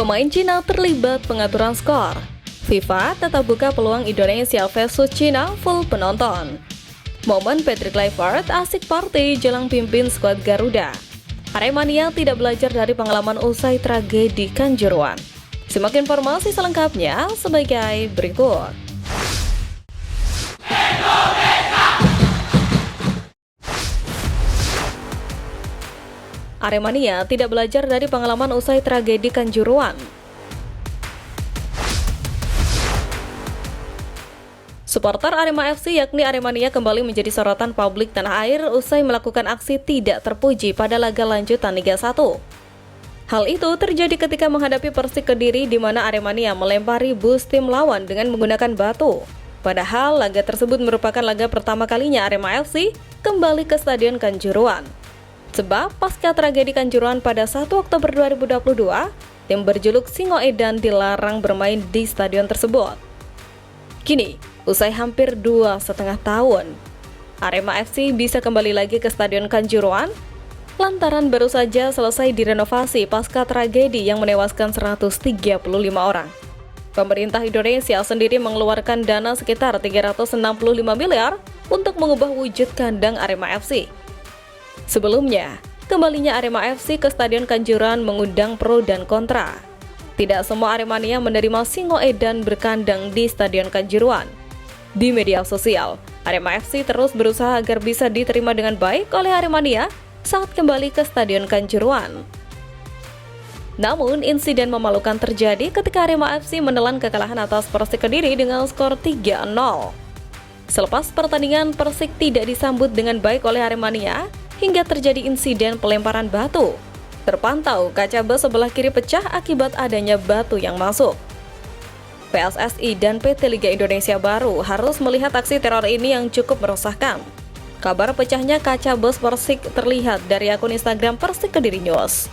Pemain Cina terlibat pengaturan skor. FIFA tetap buka peluang Indonesia versus Cina full penonton. Momen Patrick Kluivert asik party jelang pimpin skuad Garuda. Aremania tidak belajar dari pengalaman usai tragedi Kanjuruhan. Simak informasi selengkapnya sebagai berikut. Aremania tidak belajar dari pengalaman usai tragedi Kanjuruhan. Supporter Arema FC yakni Aremania kembali menjadi sorotan publik tanah air usai melakukan aksi tidak terpuji pada laga lanjutan Liga 1. Hal itu terjadi ketika menghadapi Persik Kediri di mana Aremania melempari bus tim lawan dengan menggunakan batu. Padahal laga tersebut merupakan laga pertama kalinya Arema FC kembali ke Stadion Kanjuruhan. Sebab pasca tragedi Kanjuruhan pada 1 Oktober 2022, tim berjuluk Singoedan dilarang bermain di stadion tersebut. Kini, usai hampir 2,5 tahun, Arema FC bisa kembali lagi ke Stadion Kanjuruhan lantaran baru saja selesai direnovasi pasca tragedi yang menewaskan 135 orang. Pemerintah Indonesia sendiri mengeluarkan dana sekitar 365 miliar untuk mengubah wujud kandang Arema FC. Sebelumnya, kembalinya Arema FC ke Stadion Kanjuruhan mengundang pro dan kontra. Tidak semua Aremania menerima Singoedan berkandang di Stadion Kanjuruhan. Di media sosial, Arema FC terus berusaha agar bisa diterima dengan baik oleh Aremania saat kembali ke Stadion Kanjuruhan. Namun, insiden memalukan terjadi ketika Arema FC menelan kekalahan atas Persik Kediri dengan skor 3-0. Selepas pertandingan, Persik tidak disambut dengan baik oleh Aremania hingga terjadi insiden pelemparan batu. Terpantau kaca bus sebelah kiri pecah akibat adanya batu yang masuk. PSSI dan PT Liga Indonesia baru harus melihat aksi teror ini yang cukup meresahkan. Kabar pecahnya kaca bus Persik terlihat dari akun Instagram Persik Kediri News.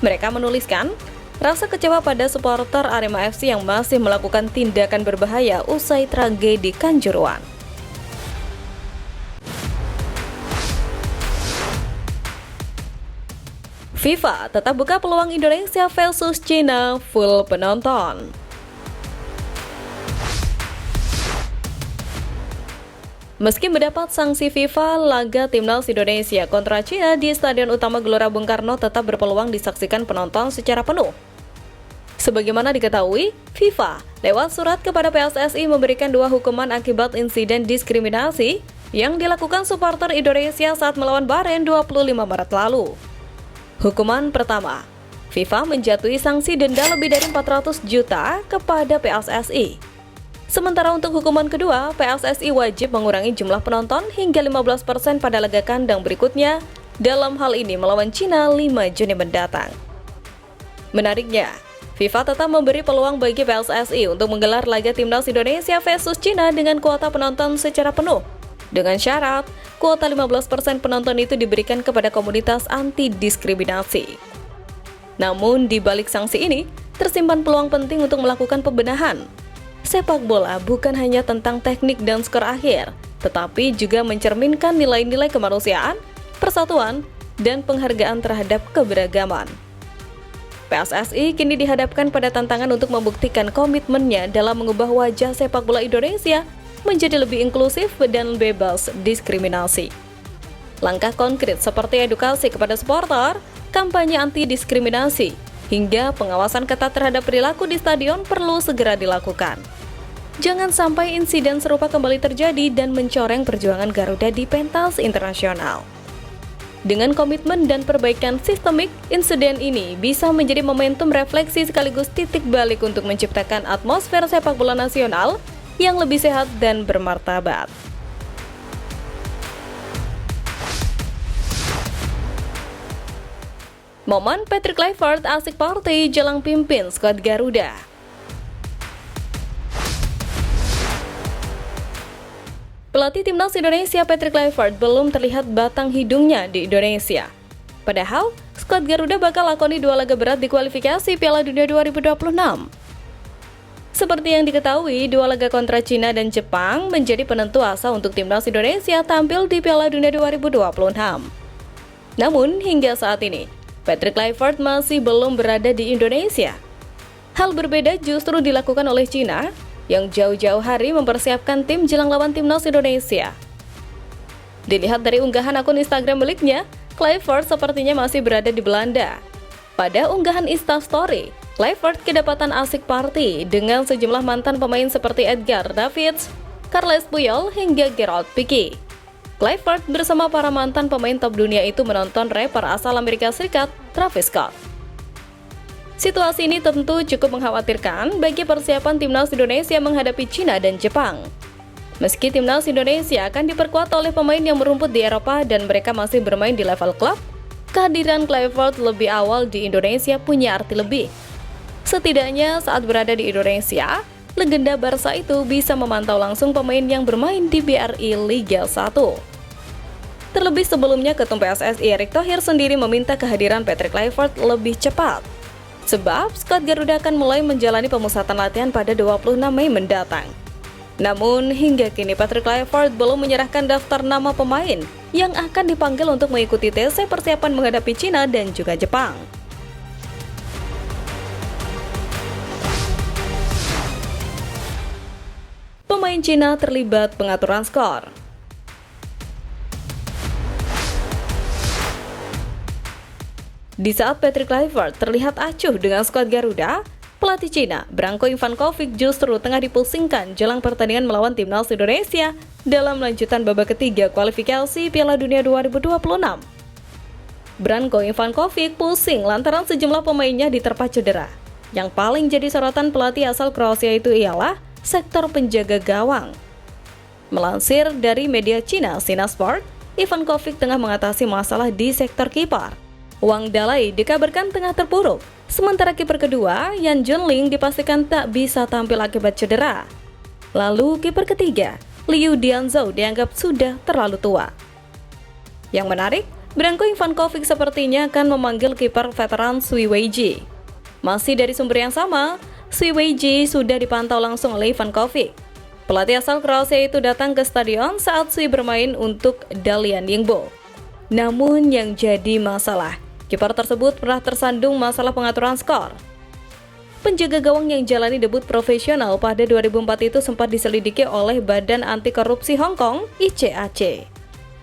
Mereka menuliskan, rasa kecewa pada supporter Arema FC yang masih melakukan tindakan berbahaya usai tragedi Kanjuruhan. FIFA tetap buka peluang Indonesia versus Cina full penonton. Meski mendapat sanksi FIFA, laga Timnas Indonesia kontra Cina di Stadion Utama Gelora Bung Karno tetap berpeluang disaksikan penonton secara penuh. Sebagaimana diketahui, FIFA lewat surat kepada PSSI memberikan 2 hukuman akibat insiden diskriminasi yang dilakukan supporter Indonesia saat melawan Bahrain 25 Maret lalu. Hukuman pertama, FIFA menjatuhi sanksi denda lebih dari 400 juta kepada PSSI. Sementara untuk hukuman kedua, PSSI wajib mengurangi jumlah penonton hingga 15% pada laga kandang berikutnya, dalam hal ini melawan Cina 5 Juni mendatang. Menariknya, FIFA tetap memberi peluang bagi PSSI untuk menggelar laga Timnas Indonesia versus Cina dengan kuota penonton secara penuh. Dengan syarat, kuota 15% penonton itu diberikan kepada komunitas anti-diskriminasi. Namun, di balik sanksi ini, tersimpan peluang penting untuk melakukan pembenahan. Sepak bola bukan hanya tentang teknik dan skor akhir, tetapi juga mencerminkan nilai-nilai kemanusiaan, persatuan, dan penghargaan terhadap keberagaman. PSSI kini dihadapkan pada tantangan untuk membuktikan komitmennya dalam mengubah wajah sepak bola Indonesia menjadi lebih inklusif dan bebas diskriminasi. Langkah konkret seperti edukasi kepada supporter, kampanye anti-diskriminasi, hingga pengawasan ketat terhadap perilaku di stadion perlu segera dilakukan. Jangan sampai insiden serupa kembali terjadi dan mencoreng perjuangan Garuda di pentas internasional. Dengan komitmen dan perbaikan sistemik, insiden ini bisa menjadi momentum refleksi sekaligus titik balik untuk menciptakan atmosfer sepak bola nasional yang lebih sehat dan bermartabat. Momen Patrick Kluivert asik party jelang pimpin skuad Garuda. Pelatih Timnas Indonesia Patrick Kluivert belum terlihat batang hidungnya di Indonesia. Padahal, skuad Garuda bakal lakoni 2 laga berat di kualifikasi Piala Dunia 2026. Seperti yang diketahui, 2 laga kontra Cina dan Jepang menjadi penentu asa untuk Timnas Indonesia tampil di Piala Dunia 2026. Namun, hingga saat ini, Patrick Kluivert masih belum berada di Indonesia. Hal berbeda justru dilakukan oleh Cina yang jauh-jauh hari mempersiapkan tim jelang lawan timnas Indonesia. Dilihat dari unggahan akun Instagram miliknya, Kluivert sepertinya masih berada di Belanda. Pada unggahan Instastory, Kluivert kedapatan asik party dengan sejumlah mantan pemain seperti Edgar Davids, Carles Puyol, hingga Gerard Pique. Kluivert bersama para mantan pemain top dunia itu menonton rapper asal Amerika Serikat, Travis Scott. Situasi ini tentu cukup mengkhawatirkan bagi persiapan timnas Indonesia menghadapi Cina dan Jepang. Meski timnas Indonesia akan diperkuat oleh pemain yang merumput di Eropa dan mereka masih bermain di level klub, kehadiran Kluivert lebih awal di Indonesia punya arti lebih. Setidaknya saat berada di Indonesia, legenda Barca itu bisa memantau langsung pemain yang bermain di BRI Liga 1. Terlebih sebelumnya, Ketum PSSI Erick Thohir sendiri meminta kehadiran Patrick Kluivert lebih cepat. Sebab skuad Garuda akan mulai menjalani pemusatan latihan pada 26 Mei mendatang. Namun, hingga kini Patrick Kluivert belum menyerahkan daftar nama pemain yang akan dipanggil untuk mengikuti TC persiapan menghadapi Cina dan juga Jepang. Pemain Cina terlibat pengaturan skor. Di saat Patrick Kluivert terlihat acuh dengan skuad Garuda, pelatih Cina, Branko Ivankovic justru tengah dipusingkan jelang pertandingan melawan timnas Indonesia dalam lanjutan babak ketiga kualifikasi Piala Dunia 2026. Branko Ivankovic pusing lantaran sejumlah pemainnya diterpa cedera. Yang paling jadi sorotan pelatih asal Kroasia itu ialah sektor penjaga gawang. Melansir dari media Cina Sina Sport, Ivankovic tengah mengatasi masalah di sektor kiper. Wang Dalai dikabarkan tengah terpuruk, sementara kiper kedua, Yan Junling, dipastikan tak bisa tampil akibat cedera. Lalu kiper ketiga, Liu Dianzhou, dianggap sudah terlalu tua. Yang menarik, Branko Ivankovic sepertinya akan memanggil kiper veteran Sui Weiji. Masih dari sumber yang sama, Sui Weiji sudah dipantau langsung oleh Ivankovic. Pelatih asal Kroasia itu datang ke stadion saat Sui bermain untuk Dalian Ningbo. Namun yang jadi masalah, kiper tersebut pernah tersandung masalah pengaturan skor. Penjaga gawang yang jalani debut profesional pada 2004 itu sempat diselidiki oleh Badan Anti Korupsi Hong Kong, ICAC.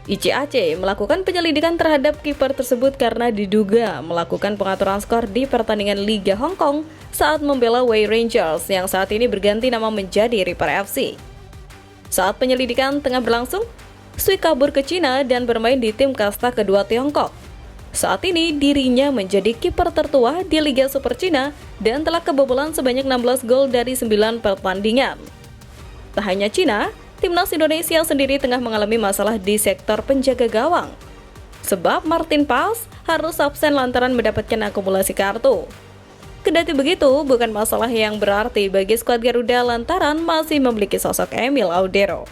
ICAC melakukan penyelidikan terhadap kiper tersebut karena diduga melakukan pengaturan skor di pertandingan Liga Hong Kong saat membela Wei Rangers yang saat ini berganti nama menjadi Ripper FC. Saat penyelidikan tengah berlangsung, Sui kabur ke Cina dan bermain di tim kasta kedua Tiongkok. Saat ini dirinya menjadi kiper tertua di Liga Super Cina dan telah kebobolan sebanyak 16 gol dari 9 pertandingan. Tak hanya Cina, timnas Indonesia sendiri tengah mengalami masalah di sektor penjaga gawang. Sebab Martin Paes harus absen lantaran mendapatkan akumulasi kartu. Kendati begitu, bukan masalah yang berarti bagi skuad Garuda lantaran masih memiliki sosok Emil Audero.